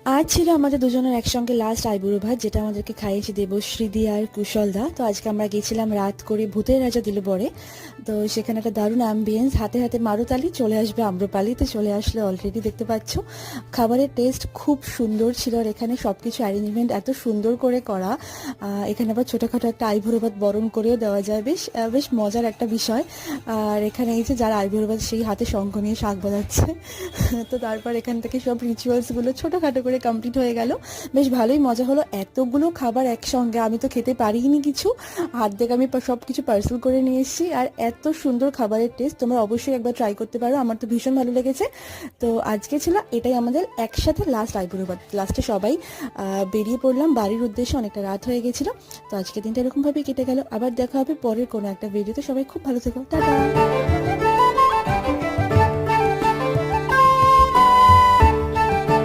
আজ ছিল আমাদের দুজনের একসঙ্গে লাস্ট আইবুড়ো ভাত, যেটা আমাদেরকে খাইয়েছে দেবশ্রীদি আর কুশলদা। তো আজকে আমরা গেছিলাম রাত করে ভূতের রাজা দিলবরে। তো সেখানে একটা দারুণ অ্যাম্বিয়েন্স, হাতে হাতে মারুতালি, চলে আসবে আম্রপালিতে চলে আসলে অলরেডি দেখতে পাচ্ছ। খাবারের টেস্ট খুব সুন্দর ছিল, আর এখানে সব কিছু অ্যারেঞ্জমেন্ট এত সুন্দর করে করা। এখানে আবার ছোটোখাটো একটা আইবুড়ো ভাত বরণ করেও দেওয়া যায়, বেশ বেশ মজার একটা বিষয়। আর এখানে এই যে যারা আইবুড়ো ভাত, সেই হাতে শঙ্খ নিয়ে শাক বাজাচ্ছে। তো তারপর এখান থেকে সব রিচুয়ালসগুলো ছোটোখাটো করে কমপ্লিট হয়ে গেল। বেশ ভালোই মজা হলো, এতগুলো খাবার একসঙ্গে আমি তো খেতে পারিনি কিছু, অর্ধেক আমি সব কিছু পার্সেল করে নিয়ে এসেছি। আর এত সুন্দর খাবারের টেস্ট, তোমরা অবশ্যই একবার ট্রাই করতে পারো, আমার তো ভীষণ ভালো লেগেছে। তো আজকে ছিল এটাই আমাদের একসাথে লাস্ট আইবুড়ো ভাত। লাস্টে সবাই বেরিয়ে পড়লাম বাড়ির উদ্দেশ্যে, অনেকটা রাত হয়ে গেছিলো। তো আজকে দিনটা এরকমভাবেই কেটে গেল। আবার দেখা হবে পরের কোনো একটা ভিডিওতে। সবাই খুব ভালো থেকো, টাটা।